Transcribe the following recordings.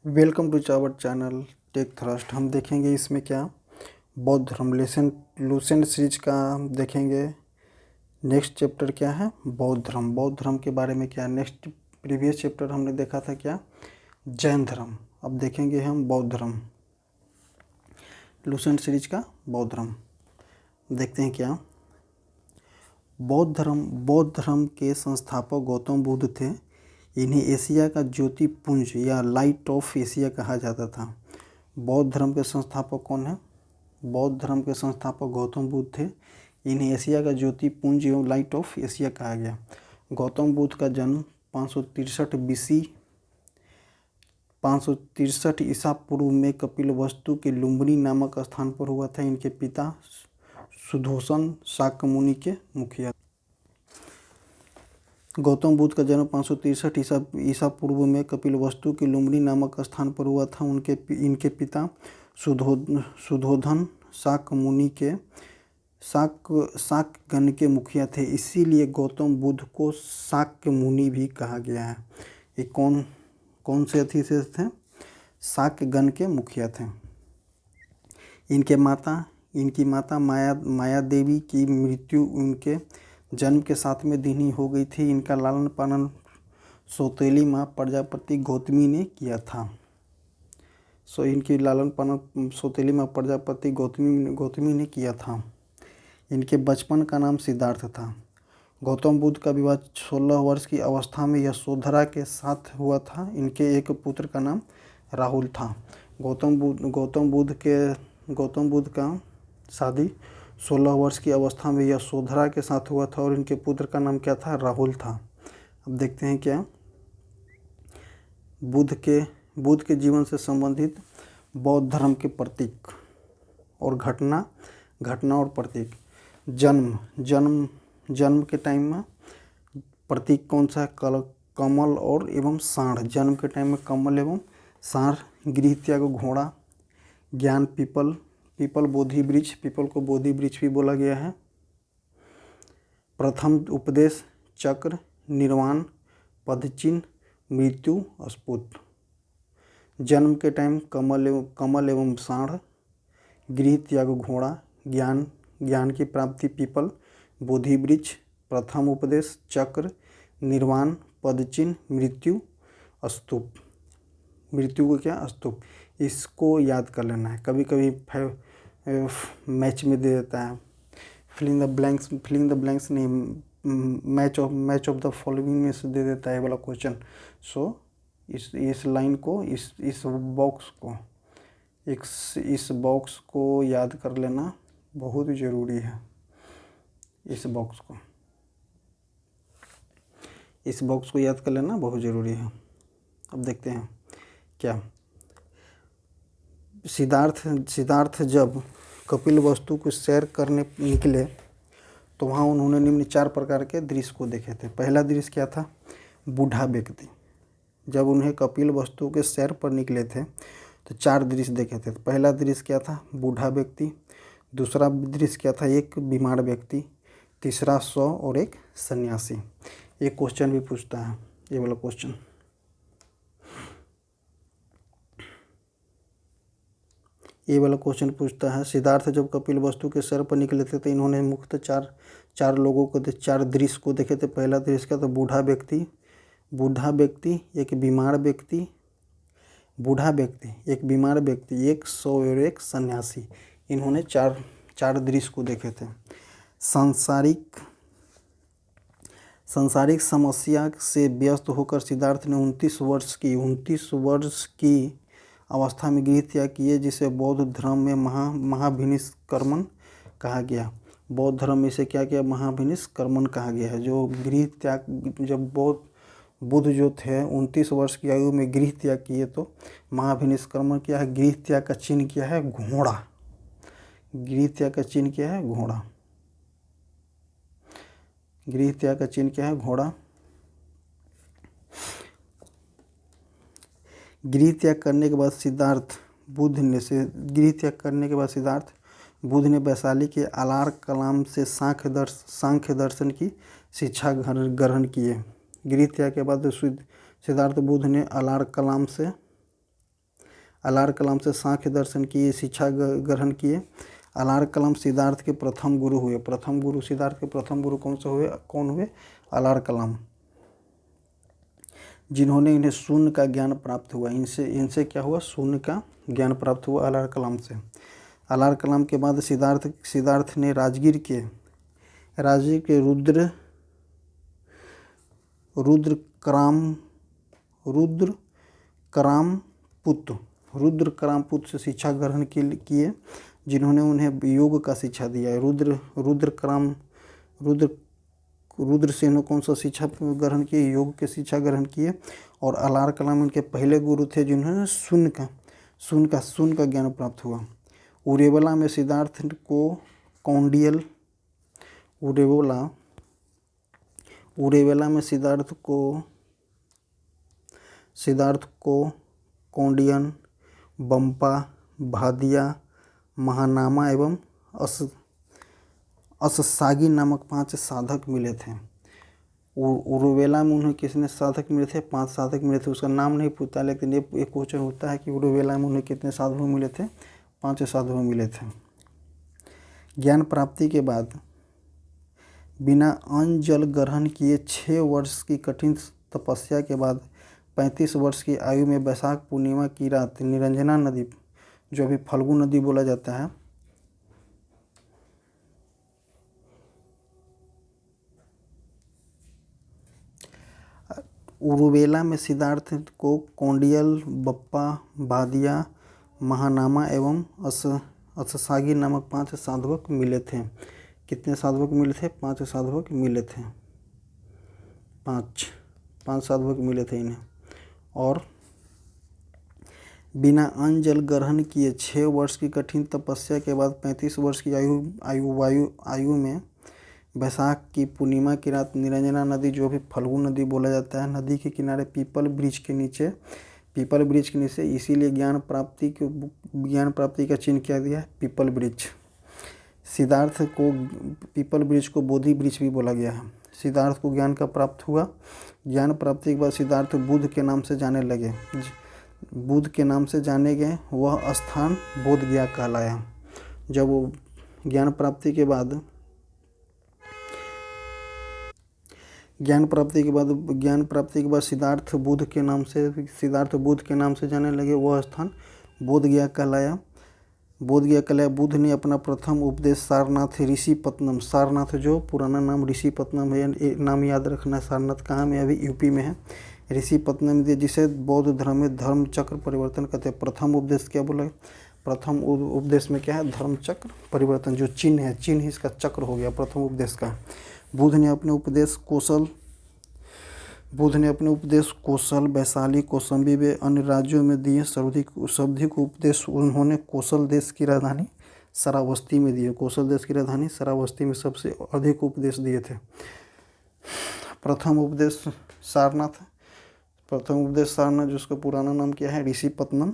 Welcome to our channel tech thrust. हम देखेंगे इसमें क्या बौद्ध धर्म लूसेंट सीरीज का हम देखेंगे। नेक्स्ट चैप्टर क्या है, बौद्ध धर्म। बौद्ध धर्म के बारे में क्या नेक्स्ट प्रीवियस चैप्टर हमने देखा था क्या, जैन धर्म। अब देखेंगे हम बौद्ध धर्म, लूसेंट सीरीज का बौद्ध धर्म। देखते हैं क्या बौद्ध धर्म के संस्थापक गौतम बुद्ध थे। इन्हें एशिया का ज्योतिपुंज या लाइट ऑफ एशिया कहा जाता था। बौद्ध धर्म के संस्थापक कौन है? बौद्ध धर्म के संस्थापक गौतम बुद्ध थे। इन्हें एशिया का ज्योतिपुंज एवं लाइट ऑफ एशिया कहा गया। गौतम बुद्ध का जन्म 563 बीसी 563 ईसा पूर्व में कपिलवस्तु के लुम्बिनी नामक स्थान पर हुआ था। इनके पिता सुधोषण शाक्य मुनि के मुखिया। गौतम बुद्ध का जन्म 563 ईसा पूर्व में कपिलवस्तु के लुम्बिनी नामक स्थान पर हुआ था। इनके पिता सुधोधन शाक्य मुनि के शाक्य गण के मुखिया थे। इसीलिए गौतम बुद्ध को शाक्य मुनि भी कहा गया है। ये कौन से अथी से थे? शाक्य गण के मुखिया थे। इनकी माता माया देवी की मृत्यु उनके जन्म के 7वें दिन ही हो गई थी। इनका लालन पालन सौतेली माँ प्रजापति गौतमी ने किया था। इनकी लालन पालन सौतेली माँ प्रजापति गौतमी ने किया था। इनके बचपन का नाम सिद्धार्थ था। गौतम बुद्ध का विवाह 16 वर्ष की अवस्था में यशोधरा के साथ हुआ था। इनके एक पुत्र का नाम राहुल था। गौतम बुद्ध का शादी 16 वर्ष की अवस्था में यशोधरा के साथ हुआ था और इनके पुत्र का नाम क्या था? राहुल था। अब देखते हैं क्या बुद्ध के जीवन से संबंधित बौद्ध धर्म के प्रतीक और घटना और प्रतीक। जन्म के टाइम में प्रतीक कौन सा है? कमल और एवं साढ़। जन्म के टाइम में कमल एवं साढ़। गृह त्याग घोड़ा। ज्ञान पीपल बोधि वृक्ष। पीपल को बोधि वृक्ष भी बोला गया है। प्रथम उपदेश चक्र। निर्वाण पदचिन्ह। मृत्यु स्फुट। जन्म के टाइम कमल एवं साढ़। गृह त्याग घोड़ा। ज्ञान की प्राप्ति पीपल बोधि वृक्ष। प्रथम उपदेश चक्र। निर्वाण पदचिन्ह। मृत्यु स्तूप। मृत्यु को क्या? स्तूप। इसको याद कर लेना है। कभी कभी मैच में दे देता है, फिलिंग द ब्लैंक्स नहीं, मैच ऑफ द फॉलोइंग में से दे देता है वाला क्वेश्चन। इस लाइन को इस बॉक्स को याद कर लेना बहुत ज़रूरी है। इस बॉक्स को याद कर लेना बहुत ज़रूरी है। अब देखते हैं क्या सिद्धार्थ जब कपिलवस्तु को सैर करने निकले तो वहाँ उन्होंने निम्न 4 प्रकार के दृश्य को देखे थे। पहला दृश्य क्या था? बूढ़ा व्यक्ति। जब उन्हें कपिलवस्तु के सैर पर निकले थे तो 4 दृश्य देखे थे। पहला दृश्य क्या था? बूढ़ा व्यक्ति। दूसरा दृश्य क्या था? एक बीमार व्यक्ति। तीसरा 100 और एक सन्यासी। ये क्वेश्चन भी पूछता है, ये वाला क्वेश्चन। ये वाला क्वेश्चन पूछता है सिद्धार्थ जब कपिलवस्तु के सैर पर निकले थे तो इन्होंने मुख्यतः चार लोगों को 4 दृश्य को देखे थे। पहला दृश्य क्या था? बूढ़ा व्यक्ति, एक बीमार व्यक्ति, एक बीमार व्यक्ति, एक 100 और एक सन्यासी। इन्होंने चार दृश्य को देखे थे। सांसारिक समस्या से व्यस्त होकर सिद्धार्थ ने 29 वर्ष की अवस्था में गृह त्याग किए, जिसे बौद्ध धर्म में महाभिनिष्क्रमण कहा गया। बौद्ध धर्म में इसे क्या किया? महाभिनिष्क्रमण कहा गया है। जो गृह त्याग, जब बुद्ध जो थे 29 वर्ष की आयु में गृह त्याग किए तो महाभिनिष्क्रमण क्या है? गृह त्याग का चिन्ह क्या है? घोड़ा। गृह त्याग का चिन्ह क्या है? घोड़ा। गृह त्याग का चिन्ह क्या है? घोड़ा। गृह त्याग करने के बाद सिद्धार्थ बुद्ध ने वैशाली के अलार कलाम से सांख्य दर्शन की शिक्षा ग्रहण किए। गृह त्याग के बाद सिद्धार्थ बुद्ध ने अलार कलाम से अलार कलाम से सांख्य दर्शन किए, शिक्षा ग्रहण किए। अलार कलाम सिद्धार्थ के प्रथम गुरु हुए। प्रथम गुरु सिद्धार्थ के प्रथम गुरु कौन हुए? अलार कलाम, जिन्होंने इन्हें शून्य का ज्ञान प्राप्त हुआ। इनसे क्या हुआ? शून्य का ज्ञान प्राप्त हुआ अलार कलाम से। अलार कलाम के बाद सिद्धार्थ ने राजगीर के रुद्रकरामपुत्र से शिक्षा ग्रहण किए, जिन्होंने उन्हें योग का शिक्षा दिया। रुद्र से ने कौन सा शिक्षा ग्रहण किए? योग के शिक्षा ग्रहण किए। और अलार कलाम उनके पहले गुरु थे, जिन्होंने शून्य का ज्ञान प्राप्त हुआ। उरेवला में सिद्धार्थ को कौंडियन, बंपा, भादिया, महानामा एवं अससागी नामक 5 साधक मिले थे। उरुवेला में उन्हें कितने साधक मिले थे? 5 साधक मिले थे। उसका नाम नहीं पूछता, लेकिन ये एक क्वेश्चन होता है कि उरुवेला में उन्हें कितने साधु मिले थे? 5 साधु मिले थे। ज्ञान प्राप्ति के बाद बिना अन्न जल ग्रहण किए 6 वर्ष की कठिन तपस्या के बाद 35 वर्ष की आयु में बैसाख पूर्णिमा की रात निरंजना नदी, जो अभी फल्गु नदी बोला जाता है, उरुवेला में सिद्धार्थ को कौंडियल, बप्पा, भादिया, महानामा एवं अससागी नामक 5 साधुक मिले थे। कितने साधुक मिले थे? 5 साधुक मिले थे। 5 साधुक मिले थे इन्हें। और बिना अन्न जल ग्रहण किए 6 वर्ष की कठिन तपस्या के बाद 35 वर्ष की आयु में बैसाख की पूर्णिमा की रात निरंजना नदी, जो भी फल्गु नदी बोला जाता है, नदी के किनारे पीपल वृक्ष के नीचे, इसीलिए ज्ञान प्राप्ति का चिन्ह क्या दिया है? पीपल वृक्ष। सिद्धार्थ को पीपल वृक्ष को बोधि वृक्ष भी बोला गया है। सिद्धार्थ को ज्ञान का प्राप्त हुआ। ज्ञान प्राप्ति के बाद सिद्धार्थ बुद्ध के नाम से जाने लगे। बुद्ध के नाम से जाने गए, वह स्थान बोध गया कहलाया। जब वो ज्ञान प्राप्ति के बाद सिद्धार्थ बुद्ध के नाम से जाने लगे, वह स्थान बोध गया कहलाया। बुद्ध ने अपना प्रथम उपदेश सारनाथ ऋषिपत्नम, सारनाथ जो पुराना नाम ऋषिपत्नम है, नाम याद रखना। सारनाथ कहाँ में? अभी यूपी में है। ऋषिपत्नम दिया, जिसे बौद्ध धर्म में धर्म चक्र परिवर्तन कहते हैं। प्रथम उपदेश क्या बोला? प्रथम उपदेश में क्या है? धर्म चक्र परिवर्तन, जो चिन्ह है, चिन्ह इसका चक्र हो गया प्रथम उपदेश का। बुद्ध ने अपने उपदेश कौशल, वैशाली, कौशाम्बी व अन्य राज्यों में दिए। सर्वाधिक उपदेश उन्होंने कौशल देश की राजधानी श्रावस्ती में दिए। कौशल देश की राजधानी श्रावस्ती में सबसे अधिक उपदेश दिए थे। प्रथम उपदेश सारनाथ, जिसका पुराना नाम क्या है? ऋषिपत्नम।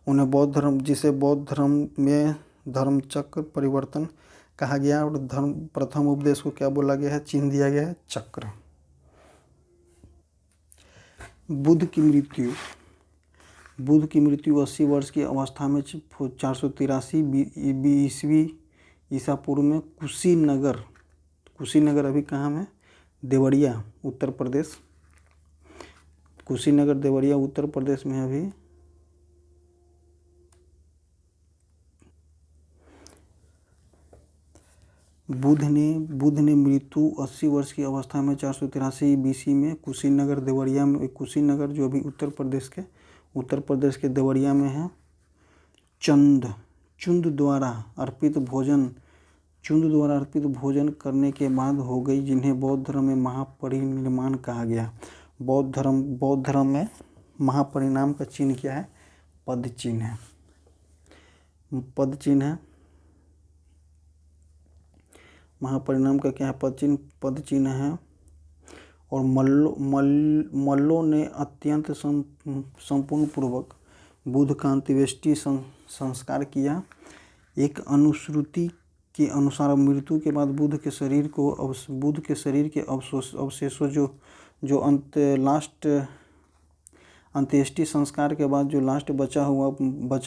उन्हें जिसे बौद्ध धर्म में धर्म चक्र परिवर्तन कहा गया। और प्रथम उपदेश को क्या बोला गया है? चिन्ह दिया गया है चक्र। बुद्ध की मृत्यु 80 वर्ष की अवस्था में 483 ईसा पूर्व में कुशीनगर अभी कहाँ में? देवरिया, उत्तर प्रदेश। कुशीनगर देवरिया उत्तर प्रदेश में अभी। बुद्ध ने मृत्यु 80 वर्ष की अवस्था में 483 BC में कुशीनगर देवरिया में, कुशीनगर जो अभी उत्तर प्रदेश के देवरिया में है, चुंद द्वारा अर्पित भोजन करने के बाद हो गई, जिन्हें बौद्ध धर्म में महापरिनिर्वाण कहा गया। बौद्ध धर्म में महापरिणाम का चिन्ह क्या है? पद चिन्ह है। महापरिणाम का क्या है? पद चिन्ह है। और मल्लों ने अत्यंत संपूर्ण पूर्वक बुद्ध का अंत्येष्टि संस्कार किया। एक अनुश्रुति के अनुसार मृत्यु के बाद बुद्ध के शरीर के अवशेषों जो अंत्येष्टि संस्कार के बाद जो लास्ट बचा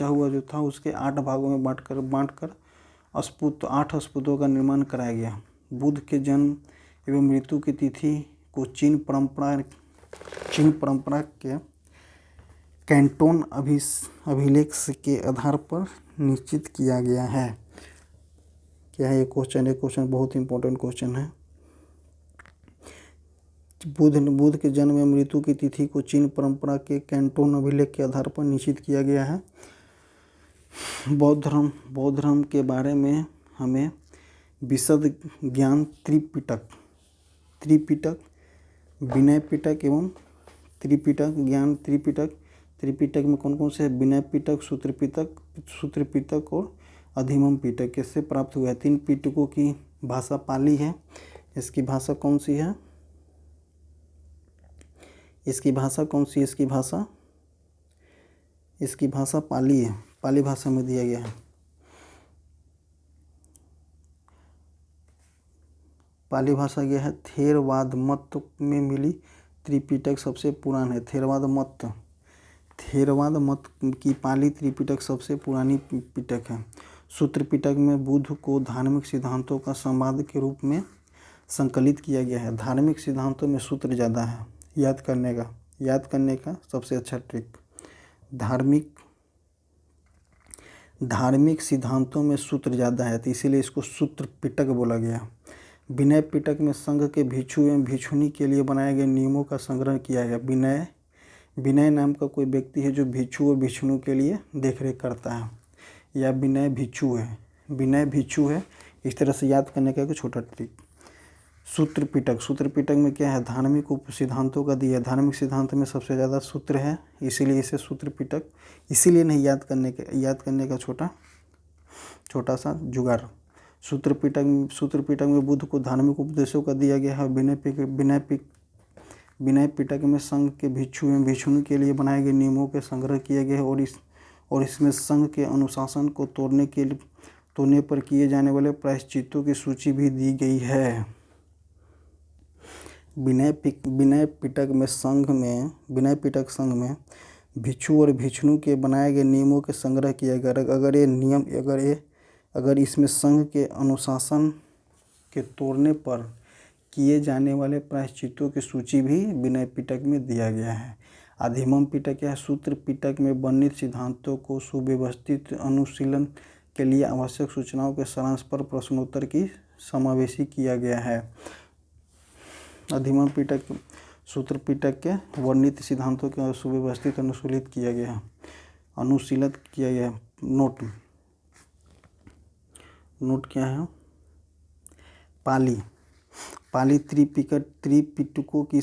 हुआ जो था उसके 8 भागों में बांटकर अस्पुत 8 अस्पुतों का निर्माण कराया गया। बुद्ध के जन्म एवं मृत्यु की तिथि को चीन परंपरा के कैंटोन अभिलेख के आधार पर निश्चित किया गया है। क्या है ये क्वेश्चन बहुत इंपॉर्टेंट क्वेश्चन है। बुद्ध के जन्म एवं मृत्यु की तिथि को चीन परंपरा के कैंटोन अभिलेख के आधार पर निश्चित किया गया है। बौद्ध धर्म के बारे में हमें विशद ज्ञान त्रिपिटक विनय पिटक एवं त्रिपिटक ज्ञान त्रिपिटक में कौन कौन से है? विनय पिटक, सूत्र पिटक और अधिगम पिटक किससे प्राप्त हुआ है? 3 पिटकों की भाषा पाली है। इसकी भाषा कौन सी है? इसकी भाषा पाली है। पाली भाषा में दिया गया है। पाली भाषा यह है। थेरवाद मत में मिली त्रिपिटक सबसे पुराना है। थेरवाद मत की पाली त्रिपिटक सबसे पुरानी पिटक है। सूत्र पिटक में बुद्ध को धार्मिक सिद्धांतों का संवाद के रूप में संकलित किया गया है। धार्मिक सिद्धांतों में सूत्र ज़्यादा है। याद करने का सबसे अच्छा ट्रिक, धार्मिक सिद्धांतों में सूत्र ज़्यादा है तो इसीलिए इसको सूत्र पिटक बोला गया। विनय पिटक में संघ के भिक्षु एवं भिक्षुणी के लिए बनाए गए नियमों का संग्रह किया गया। विनय नाम का कोई व्यक्ति है जो भिक्षु और भिक्षुणियों के लिए देखरेख करता है, या विनय भिक्षु है। इस तरह से याद करने का एक छोटा ट्रिक। सूत्र पिटक में क्या है? धार्मिक सिद्धांतों का दिया। धार्मिक सिद्धांत में सबसे ज़्यादा सूत्र है, इसीलिए इसे सूत्र पिटक। इसीलिए नहीं याद करने का छोटा सा जुगाड़। सूत्र पिटक में बुद्ध को धार्मिक उपदेशों का दिया गया है। विनय पिटक में संघ के भिक्षु एवं भिक्षुणी के लिए बनाए गए नियमों के संग्रह किए गए और इसमें संघ के अनुशासन को तोड़ने पर किए जाने वाले प्रायश्चित्तों की सूची भी दी गई है। विनय पिटक संघ में भिक्षु और भिक्षुणी के बनाए गए नियमों के संग्रह किया गया। अगर इसमें संघ के अनुशासन के तोड़ने पर किए जाने वाले प्रायश्चित्तों की सूची भी विनय पिटक में दिया गया है। अधिगम पिटक या सूत्र पिटक में वर्णित सिद्धांतों को सुव्यवस्थित अनुशीलन के लिए आवश्यक सूचनाओं के सारांश पर प्रश्नोत्तर की समावेशी किया गया है। अधिगम पिटक सूत्र पिटक के वर्णित सिद्धांतों के सुव्यवस्थित अनुशीलित किया गया है। नोट क्या है? पाली त्रिपिटकों की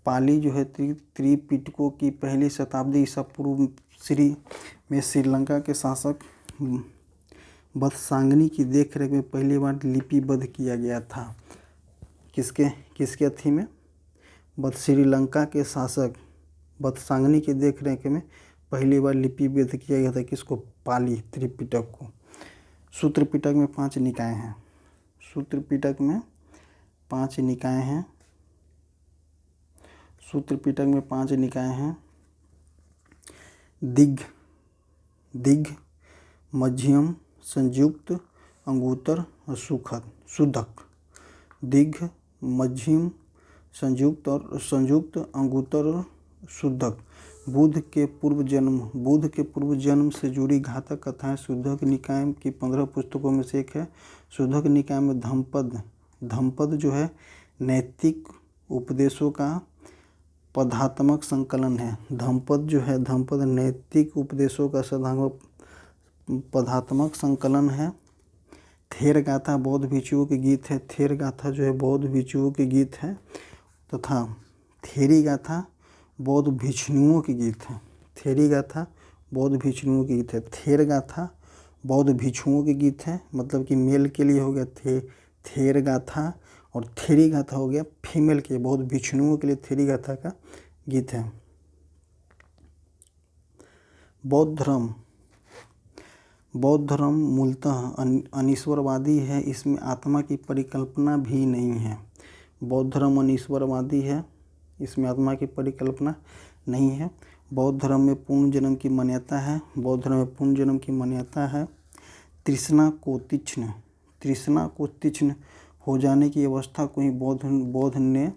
पाली जो है त्रिपिटकों की पहली शताब्दी ईसा पूर्व में श्रीलंका के शासक वत्सांगनी की देखरेख में पहली बार लिपिबद्ध किया गया था। किसके अथी में? श्रीलंका के शासक वत्सांगनी की देखरेख में पहली बार लिपिबद्ध किया गया था। किसको? पाली त्रिपिटक को। सूत्र पिटक में 5 निकाय हैं। सूत्र पिटक में 5 निकाय हैं। दिग्ग, मध्यम, संयुक्त, अंगुत्तर और शुद्धक। दिग्ग, मध्यम, संयुक्त, अंगुत्तर और शुद्धक। बुद्ध के पूर्व जन्म से जुड़ी घातक कथाएं शुद्धक निकाय की 15 पुस्तकों में से एक है। शुद्धक निकाय में धम्मपद जो है नैतिक उपदेशों का पदात्मक संकलन है। धम्मपद नैतिक उपदेशों का पदात्मक संकलन है। थेर गाथा बौद्ध भिक्षुओं के गीत है। थेर गाथा जो है बौद्ध भिक्षुओं के गीत है तथा थेरी गाथा बौद्ध भिक्षुओं के गीत है। थेरी गाथा बौद्ध भिक्षुओं के गीत है। थेर गाथा बौद्ध भिक्षुओं के गीत है, मतलब कि मेल के लिए हो गया थेर गाथा, और थेरी गाथा हो गया फीमेल के, बौद्ध भिक्षुओं के लिए थेरी गाथा का गीत है। बौद्ध धर्म मूलतः अनीश्वरवादी है। इसमें आत्मा की परिकल्पना भी नहीं है। बौद्ध धर्म अनीश्वरवादी है। इसमें आत्मा की परिकल्पना नहीं है। बौद्ध धर्म में पुनर्जन्म की मान्यता है। बौद्ध धर्म में पुनर्जन्म की मान्यता है। तृष्णा को तीक्ष्ण हो जाने की अवस्था को ही बौद्ध ने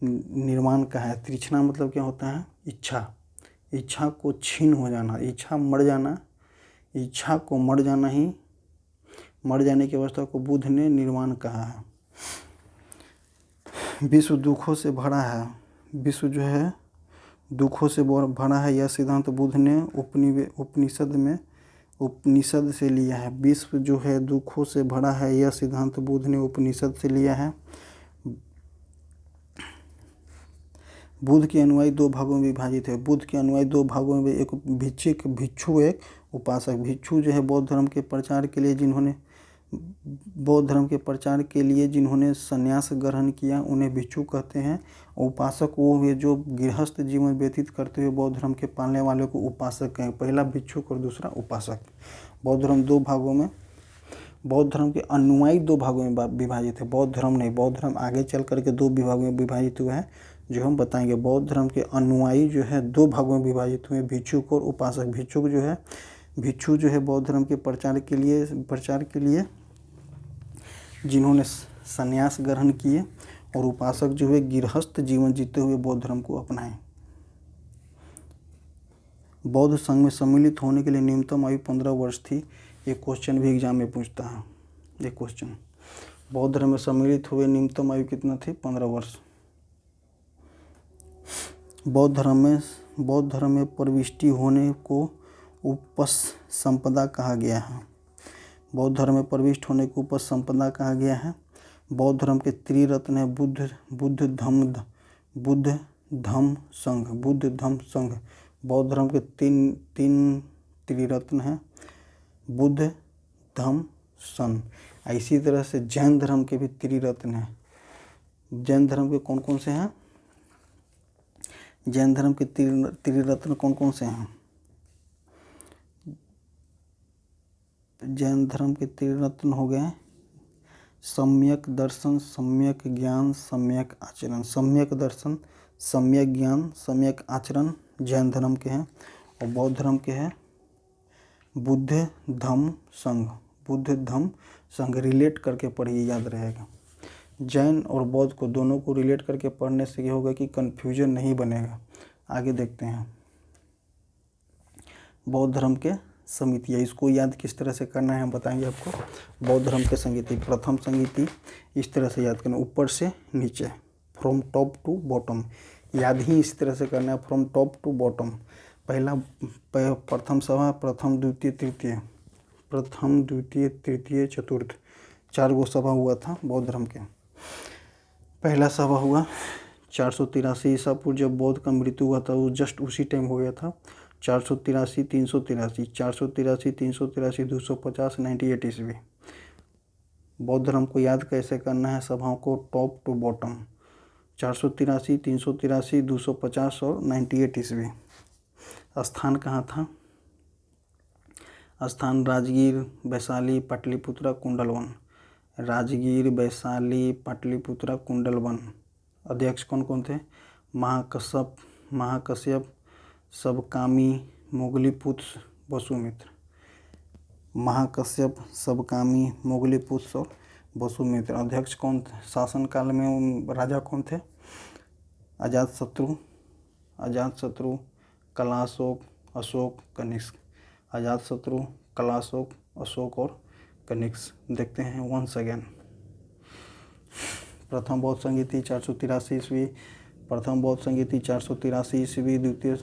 निर्माण कहा है। तृष्णा मतलब क्या होता है? इच्छा को छीन हो जाना, इच्छा मर जाना, इच्छा को मर जाने की अवस्था को बुद्ध ने निर्माण कहा है। विश्व दुखों से भरा है, विश्व जो है दुखों से भरा है, यह सिद्धांत बुद्ध ने उपनिषद से लिया है। विश्व जो है दुखों से भरा है, यह सिद्धांत बुद्ध ने उपनिषद से लिया है। बुद्ध के अनुयायी दो भागों में विभाजित है। बुद्ध के अनुयायी दो भागों में, एक भिक्षु, एक उपासक। भिक्षु जो है बौद्ध धर्म के प्रचार के लिए जिन्होंने संन्यास ग्रहण किया उन्हें भिक्षु कहते हैं। उपासक वो हुए जो गृहस्थ जीवन व्यतीत करते हुए बौद्ध धर्म के पालने वाले को उपासक कहें। पहला भिक्षुक और दूसरा उपासक। बौद्ध धर्म बौद्ध धर्म के अनुयायी दो भागों में विभाजित है। बौद्ध धर्म नहीं, बौद्ध धर्म आगे चल करके दो विभागों में विभाजित हुआ है जो हम बताएंगे। बौद्ध धर्म के अनुयायी जो है दो भागों में विभाजित हुए, भिक्षुक और उपासक। भिक्षु जो है बौद्ध धर्म के प्रचार के लिए जिन्होंने संन्यास ग्रहण किए, और उपासक जो है गृहस्थ जीवन जीते हुए बौद्ध धर्म को अपनाए। बौद्ध संघ में सम्मिलित होने के लिए न्यूनतम आयु 15 वर्ष थी। ये क्वेश्चन भी एग्जाम में पूछता है। ये क्वेश्चन, बौद्ध धर्म में सम्मिलित हुए न्यूनतम आयु कितना थी? 15 वर्ष। बौद्ध धर्म में प्रविष्टि होने को उपसंपदा कहा गया है। बौद्ध धर्म में प्रविष्ट होने को उपसंपदा कहा गया है। बौद्ध धर्म के त्रिरत्न है बुद्ध धम्म संघ। बौद्ध धर्म के तीन त्रिरत्न हैं, बुद्ध धम्म संघ। इसी तरह से जैन धर्म के भी त्रिरत्न हैं। जैन धर्म के कौन कौन से हैं? जैन धर्म के त्रिरत्न कौन कौन से हैं? जैन धर्म के त्रिरत्न हो गए सम्यक दर्शन, सम्यक ज्ञान, सम्यक आचरण। सम्यक दर्शन, सम्यक ज्ञान, सम्यक आचरण जैन धर्म के हैं। और बौद्ध धर्म के हैं बुद्ध धम्म संघ। रिलेट करके पढ़िए, याद रहेगा। जैन और बौद्ध को दोनों को रिलेट करके पढ़ने से ये होगा कि कन्फ्यूजन नहीं बनेगा। आगे देखते हैं। बौद्ध धर्म के समितियाँ, इसको याद किस तरह से करना है हम बताएंगे आपको। बौद्ध धर्म के संगीति, प्रथम संगीति इस तरह से याद करना, ऊपर से नीचे, फ्रॉम टॉप टू बॉटम। याद ही इस तरह से करना है, फ्रॉम टॉप टू बॉटम। प्रथम सभा, प्रथम द्वितीय तृतीय चतुर्थ, 4 गो सभा हुआ था बौद्ध धर्म के। पहला सभा हुआ 483 ईसा पूर्व, जब बौद्ध का मृत्यु हुआ था। वो जस्ट उसी टाइम हो गया था। 483, 383, 250, 98 ईस्वी। बौद्ध धर्म को याद कैसे करना है सभाओं को? Top to bottom. 483, 383, 250 और 98 ईस्वी। स्थान कहाँ था? स्थान राजगीर, वैशाली, पाटलिपुत्रा, कुंडलवन। राजगीर, वैशाली, पाटलिपुत्रा, कुंडलवन। अध्यक्ष कौन कौन थे? महाकश्यप, सबकामी, मोगलीपुत्र, वसुमित्र। महाकश्यप, सबकामी, मोगलीपुत्र और वसुमित्र। अध्यक्ष कौन थे? शासन काल में राजा कौन थे? अजातशत्रु, कलाशोक, अशोक, कनिष्क। अजातशत्रु, कलाशोक, अशोक और कनिष्क। देखते हैं वंस अगेन। प्रथम बौद्ध संगीति 483 ईस्वी। प्रथम बौद्ध संगीति 483 ईस्वी। द्वितीय,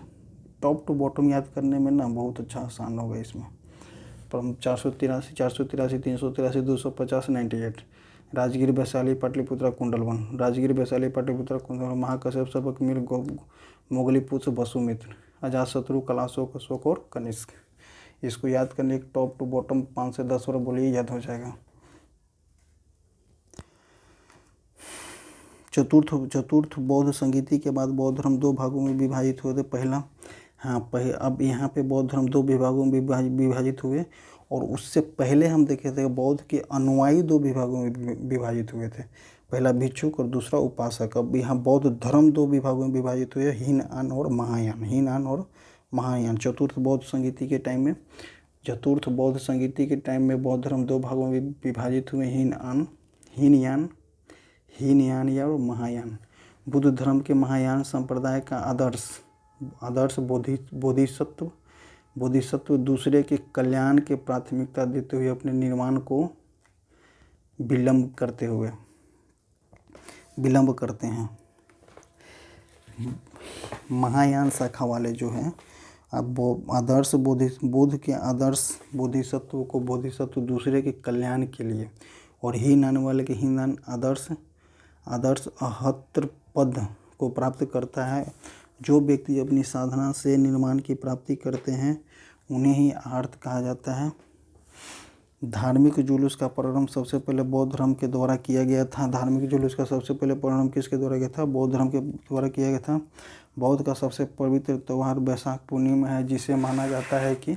टॉप टू बॉटम याद करने में ना बहुत अच्छा आसान होगा इसमें। 483, 383, 250, 98। राजगीर, वैशाली, पाटलिपुत्रा, कुंडलवन। राजगीर, वैशाली, पाटलिपुत्रा, कुंडलवन। महाकश्यप, सबकमीर, मोगलीपुत्र, वसुमित्र। अजातशत्रु, कलाशोक, अशोक और कनिष्क। इसको याद करने के टॉप टू बॉटम 5 से 10 बार बोलिए, याद हो जाएगा। चतुर्थ बौद्ध संगीति के बाद बौद्ध धर्म 2 भागों में विभाजित हुए थे। अब यहाँ पे बौद्ध धर्म 2 विभागों में विभाजित हुए, और उससे पहले हम देखे थे बौद्ध के अनुयायी 2 विभागों में विभाजित हुए थे। पहला भिक्षुक और दूसरा उपासक। अब यहाँ बौद्ध धर्म दो विभागों में विभाजित हुए, हीनयान और महायान। हीनयान और महायान। चतुर्थ बौद्ध संगीति के टाइम में बौद्ध धर्म दो भागों में विभाजित हुए, हीनयान या और महायान। बुद्ध धर्म के महायान संप्रदाय का आदर्श बोधिसत्व दूसरे के कल्याण के प्राथमिकता देते हुए अपने निर्माण को विलंब करते हैं। महायान शाखा वाले जो हैं, अब आदर्श बुद्ध के आदर्श बोधिसत्व को बोधिसत्व दूसरे के कल्याण के लिए, और हीनयान वाले के हीनयान आदर्श अहत्र पद को प्राप्त करता है। जो व्यक्ति अपनी साधना से निर्माण की प्राप्ति करते हैं उन्हें ही आर्त कहा जाता है। धार्मिक जुलूस का प्रारंभ सबसे पहले बौद्ध धर्म के द्वारा किया गया था। धार्मिक जुलूस का सबसे पहले प्रारंभ किसके द्वारा किया था? बौद्ध धर्म के द्वारा किया गया था। बौद्ध का सबसे पवित्र त्यौहार बैसाख पूर्णिमा है, जिसे माना जाता है कि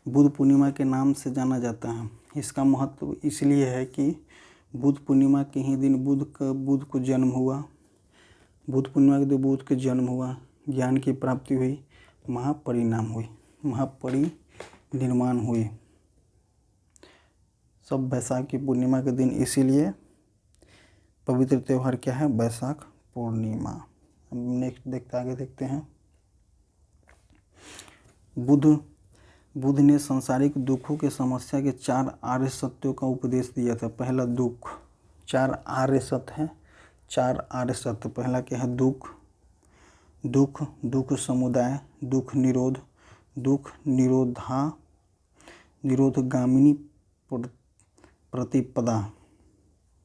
बुद्ध पूर्णिमा के नाम से जाना जाता है। इसका महत्व इसलिए है कि बुद्ध पूर्णिमा के ही दिन बुद्ध को जन्म हुआ। बुद्ध पूर्णिमा के दिन बुद्ध के जन्म हुआ, ज्ञान की प्राप्ति हुई, महापरिनिर्वाण हुई। सब बैसाख की पूर्णिमा के दिन, इसीलिए पवित्र त्यौहार क्या है? बैसाख पूर्णिमा। अब नेक्स्ट आगे देखते हैं। बुद्ध ने सांसारिक दुखों के समस्या के 4 आर्य सत्यों का उपदेश दिया था। पहला दुख, 4 आर्य सत्य हैं, 4 आर्य सत्य। पहला क्या है? दुख समुदाय, दुख निरोध, दुख निरोधगामिनी प्रतिपदा।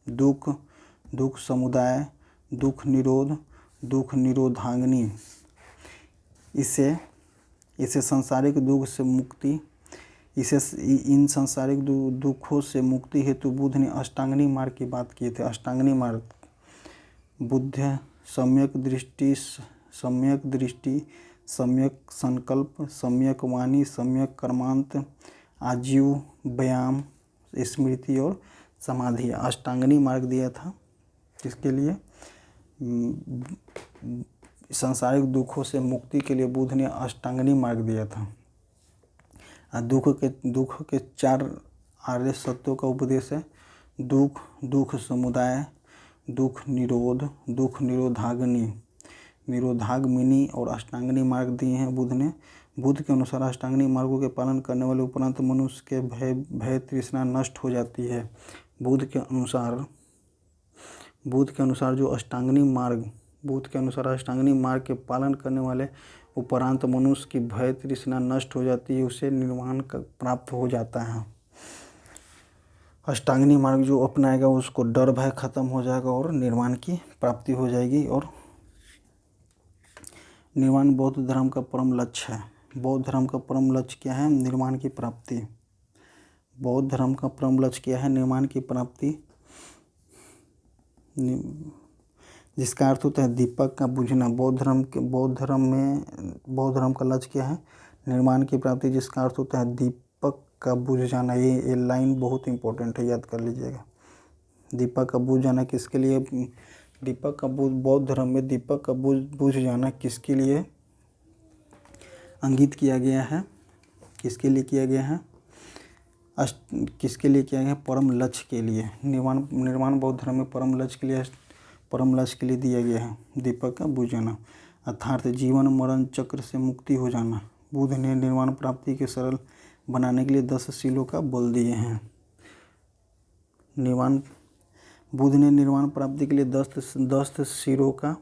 दुख समुदाय, दुख निरोध, दुख निरोधाग्नि। इसे सांसारिक दुख से मुक्ति, इन सांसारिक दुखों से मुक्ति हेतु बुद्ध ने अष्टांगिनी मार्ग की बात की थी। अष्टांगिनी मार्ग, बुद्ध सम्यक दृष्टि, सम्यक संकल्प, सम्यक वाणी, सम्यक कर्मांत, आजीव, व्यायाम, स्मृति और समाधि। अष्टांगिनी मार्ग दिया था किसके लिए? सांसारिक दुखों से मुक्ति के लिए बुद्ध ने अष्टांगिनी मार्ग दिया था। दुख के 4 आर्य सत्यों का उपदेश है। दुख समुदाय, दुख निरोध, दुख निरोधाग्नि और अष्टांगिनी मार्ग दिए हैं बुद्ध ने। बुद्ध के अनुसार अष्टांगिनी मार्गों के पालन करने वाले उपरांत मनुष्य के भय तृष्णा नष्ट हो जाती है। बुद्ध के अनुसार अष्टांगिनी मार्ग के पालन करने वाले उपरांत मनुष्य की भय तृष्णा नष्ट हो जाती है, उसे निर्वाण प्राप्त हो जाता है। अष्टांगिनी मार्ग जो अपनाएगा उसको डर भय खत्म हो जाएगा और निर्वाण की प्राप्ति हो जाएगी। और निर्वाण बौद्ध धर्म का परम लक्ष्य है। बौद्ध धर्म का परम लक्ष्य क्या है? निर्वाण की प्राप्ति। बौद्ध धर्म का परम लक्ष्य क्या है? निर्वाण की प्राप्ति, जिसका अर्थ होता है दीपक का बुझना। बौद्ध धर्म का लक्ष्य क्या है? निर्वाण की प्राप्ति, जिसका अर्थ होता है दीपक का बुझ जाना। ये लाइन बहुत इंपॉर्टेंट है, याद कर लीजिएगा। दीपक का बुझ जाना किसके लिए? बौद्ध धर्म में दीपक का बुझ जाना किसके लिए अंकित किया गया है? किसके लिए किया गया है? परम लक्ष्य के लिए। निर्वाण बौद्ध धर्म में परम लक्ष्य के लिए दिया गया है, दीपक का बुझ जाना, अर्थात जीवन मरण चक्र से मुक्ति हो जाना। बुद्ध ने निर्वाण प्राप्ति के सरल बनाने के लिए 10 शीलों का बल दिए हैं। बुद्ध ने निर्वाण प्राप्ति के लिए 10 शीलों का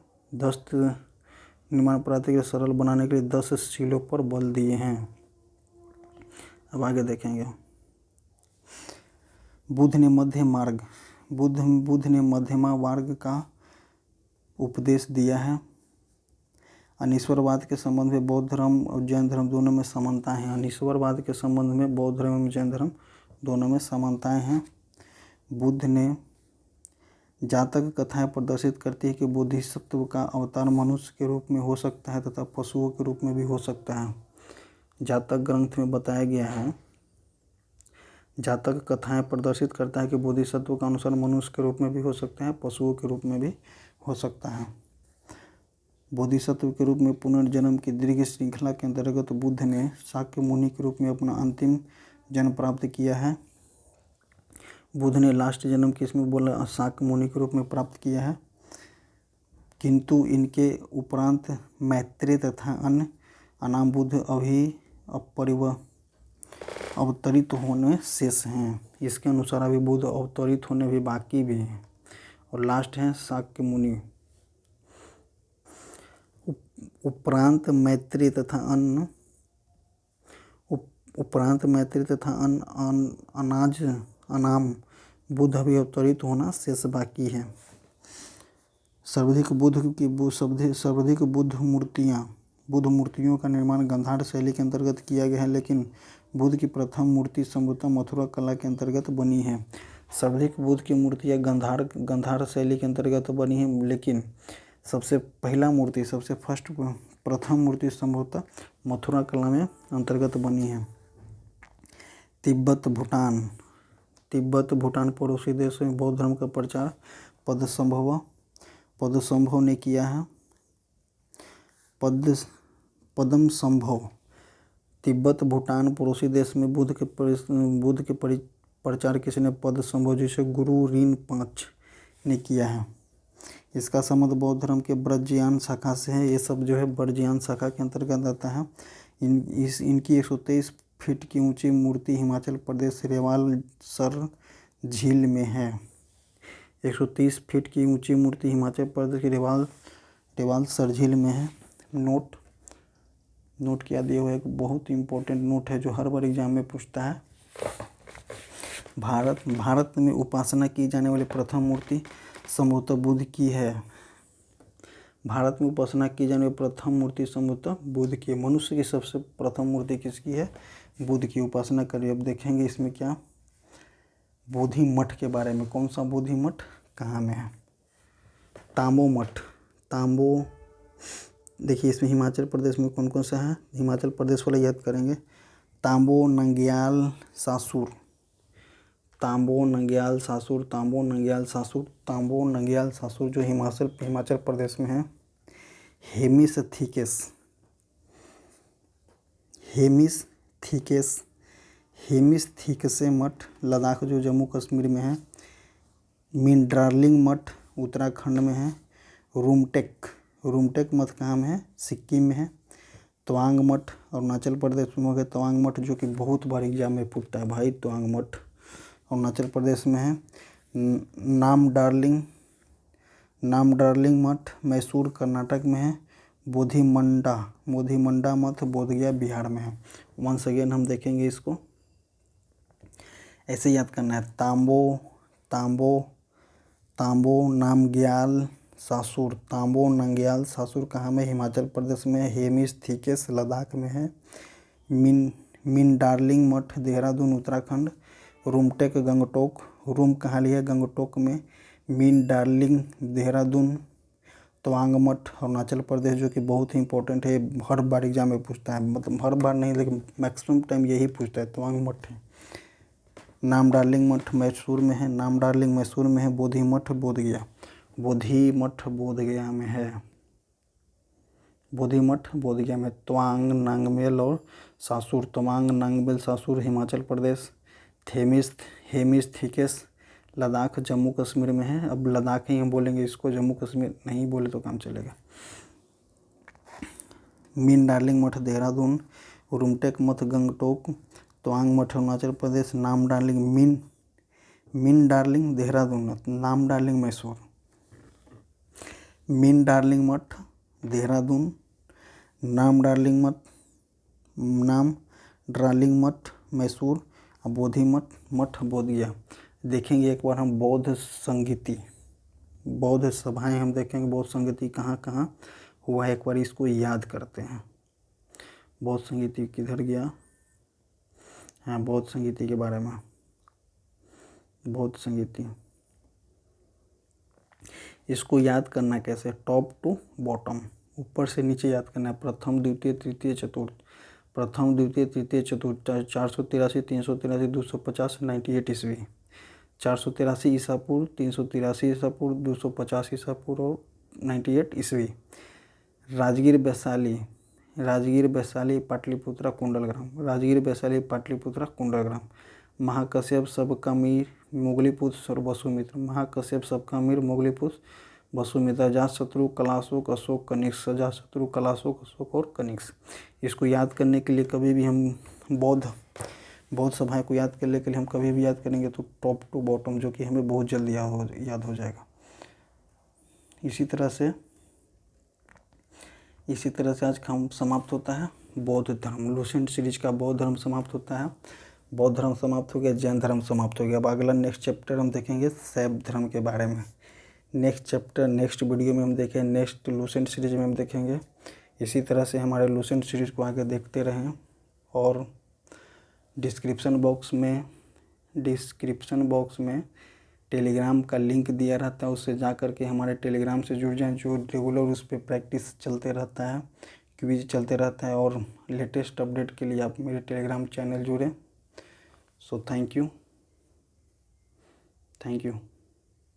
निर्वाण प्राप्ति के सरल बनाने के लिए 10 शीलों पर बल दिए हैं। अब आगे देखेंगे। बुद्ध ने मध्यमा मार्ग का उपदेश दिया है। अनीश्वरवाद के संबंध में बौद्ध धर्म और जैन धर्म दोनों में समानताएं हैं। अनीश्वरवाद के संबंध में बौद्ध धर्म एवं जैन धर्म दोनों में समानताएं हैं। बुद्ध ने जातक कथाएं प्रदर्शित करती है कि बोधिसत्व का अवतार मनुष्य के रूप में हो सकता है तथा पशुओं के रूप में भी हो सकता है। जातक ग्रंथ में बताया गया है, जातक कथाएं प्रदर्शित करता है कि बोधिसत्व का अनुसरण मनुष्य के रूप में भी हो सकता है, पशुओं के रूप में भी हो सकता है। बोधिसत्व के रूप में पुनर्जन्म की दीर्घ श्रृंखला के अंतर्गत बुद्ध ने शाक्य मुनि के रूप में अपना अंतिम जन्म प्राप्त किया है। बुद्ध ने लास्ट जन्म किसमें बोला? शाक्य मुनि के रूप में प्राप्त किया है, किंतु इनके उपरांत मैत्रेय तथा अन्य अनाम बुद्ध अभी अवतरित होने शेष हैं। इसके अनुसार अभी बुद्ध अवतरित होने भी बाकी भी हैं। और लास्ट है शाक्य मुनि। उपरांत मैत्रेय तथा अन्य अनाम बुद्ध अभी अवतरित होना शेष बाकी है। सर्वाधिक बुद्ध मूर्तियों का निर्माण गांधार शैली के अंतर्गत किया गया है, लेकिन बुद्ध की प्रथम मूर्ति संभवतः मथुरा कला के अंतर्गत बनी है। सर्वाधिक बुद्ध की मूर्तियाँ गांधार शैली के अंतर्गत बनी है, लेकिन सबसे प्रथम मूर्ति संभवतः मथुरा कला में अंतर्गत बनी है। तिब्बत भूटान पड़ोसी देश में बौद्ध धर्म का प्रचार पद्मसंभव ने किया है। पद्मसंभव तिब्बत भूटान पड़ोसी देश में बुद्ध के प्रचार किसने? पद्मसंभव जिसे गुरु रीन-पांच ने किया है। इसका संबंध बौद्ध धर्म के ब्रजयान शाखा से है। ये सब जो है ब्रजयान शाखा के अंतर्गत आता है। इनकी 123 फीट की ऊंची मूर्ति हिमाचल प्रदेश रेवालसर झील में है। 130 फीट की ऊंची मूर्ति हिमाचल प्रदेश के रेवालसर झील में है। नोट किया दिया हुआ एक बहुत इंपॉर्टेंट नोट है जो हर बार एग्जाम में पूछता है। भारत में उपासना की जाने वाली प्रथम मूर्ति संभवतः बुद्ध की है। भारत में उपासना की जाने वाली प्रथम मूर्ति संभवतः बुद्ध की है। मनुष्य की सबसे प्रथम मूर्ति किसकी है? बुद्ध की उपासना करिए। अब देखेंगे इसमें क्या बोधि मठ के बारे में। कौन सा बोधि मठ कहाँ में है? तांबो मठ। देखिए इसमें हिमाचल प्रदेश में कौन कौन सा है? हिमाचल प्रदेश वाला याद करेंगे। तांबो नंग्याल सासुर, तांबो नंग्याल सासुर जो हिमाचल प्रदेश में है। हेमिस मठ लद्दाख जो जम्मू कश्मीर में है। मिंडार्लिंग मठ उत्तराखंड में है। रूमटेक मठ कहाँ में है? सिक्किम में है। तवांग मठ अरुणाचल प्रदेश में हो गया। तवांग मठ जो कि बहुत बार एग्जाम में पूछता है भाई। तवांग मठ अरुणाचल प्रदेश में है। नाम डार्लिंग मठ मैसूर कर्नाटक में है। बोधिमंडा मठ बोधगया बिहार में है। वंस अगेन हम देखेंगे इसको, ऐसे याद करना है। तांबो नामग्याल सासुर कहाँ में? हिमाचल प्रदेश में। हेमिस थिकेस लद्दाख में है। मिंडार्लिंग मठ देहरादून उत्तराखंड। रूमटेक गंगटोक, रूम कहाँ लिया? गंगटोक में। मिंडार्लिंग देहरादून। तवांग मठ अरुणाचल प्रदेश जो कि बहुत ही इंपॉर्टेंट है, हर बार एग्जाम में पूछता है, मतलब हर बार नहीं लेकिन मैक्सिमम टाइम यही पूछता है। तवांग मठ है। नाम डार्लिंग मठ मैसूर में है। बोधि मठ बोधगया में है। तवांग नांगमेल और सासुर, हिमाचल प्रदेश। हेमिस थिकेस लद्दाख जम्मू कश्मीर में है। अब लद्दाख ही हम बोलेंगे इसको, जम्मू कश्मीर नहीं बोले तो काम चलेगा। मिन डार्लिंग मठ देहरादून। रूमटेक मठ गंगटोक। तवांग मठ अरुणाचल प्रदेश। नाम डार्लिंग मिन डार्लिंग देहरादून। नाम डार्लिंग मैसूर। मिन डार्लिंग मठ देहरादून। नाम डार्लिंग मठ मैसूर। और बोधि मठ बोधगया। देखेंगे एक बार हम बौद्ध सभाएं हम देखेंगे। बौद्ध संगीति कहाँ कहाँ हुआ है, एक बार इसको याद करते हैं। बौद्ध संगीति किधर गया? हाँ, बौद्ध संगीति के बारे में। बौद्ध संगीति इसको याद करना कैसे, टॉप टू बॉटम, ऊपर से नीचे याद करना है। प्रथम द्वितीय तृतीय चतुर्थ, प्रथम द्वितीय तृतीय चतुर्थ 483, 383, 250, 98 ईस्वी, 483 ईसा पूर्व, 383 ईसा पूर्व, 250 ईसा पूर्व और 98 ईस्वी। राजगीर वैशाली, राजगीर वैशाली पाटलिपुत्रा कुंडलग्राम, राजगीर वैशाली पाटलिपुत्रा कुंडलग्राम। महाकश्यप सबकामीर मुगलीपुत्र और वसुमित्र, महाकश्यप सबकामीर मुगलीपुत्र वसुमित्र। अजातशत्रु कलाशोक अशोक कनिष्क, अजातशत्रु कलाशोक अशोक और कनिष्क। इसको याद करने के लिए कभी भी हम बौद्ध सभाएं को याद करने के लिए हम कभी भी याद करेंगे तो टॉप टू बॉटम, जो कि हमें बहुत जल्दी याद हो जाएगा। इसी तरह से आज का समाप्त होता है बौद्ध धर्म। लुसेंट सीरीज का बौद्ध धर्म समाप्त होता है। बौद्ध धर्म समाप्त हो गया, जैन धर्म समाप्त हो गया। अब अगला नेक्स्ट चैप्टर हम देखेंगे शैव धर्म के बारे में। नेक्स्ट चैप्टर नेक्स्ट वीडियो में हम देखेंगे, नेक्स्ट लुसेंट सीरीज में हम देखेंगे। इसी तरह से हमारे लुसेंट सीरीज को आगे देखते रहें और डिस्क्रिप्शन बॉक्स में टेलीग्राम का लिंक दिया रहता है, उससे जा कर के हमारे टेलीग्राम से जुड़ जाएं। जो रेगुलर उस पर प्रैक्टिस चलते रहता है, क्विज चलते रहता है और लेटेस्ट अपडेट के लिए आप मेरे टेलीग्राम चैनल जुड़ें। So thank you.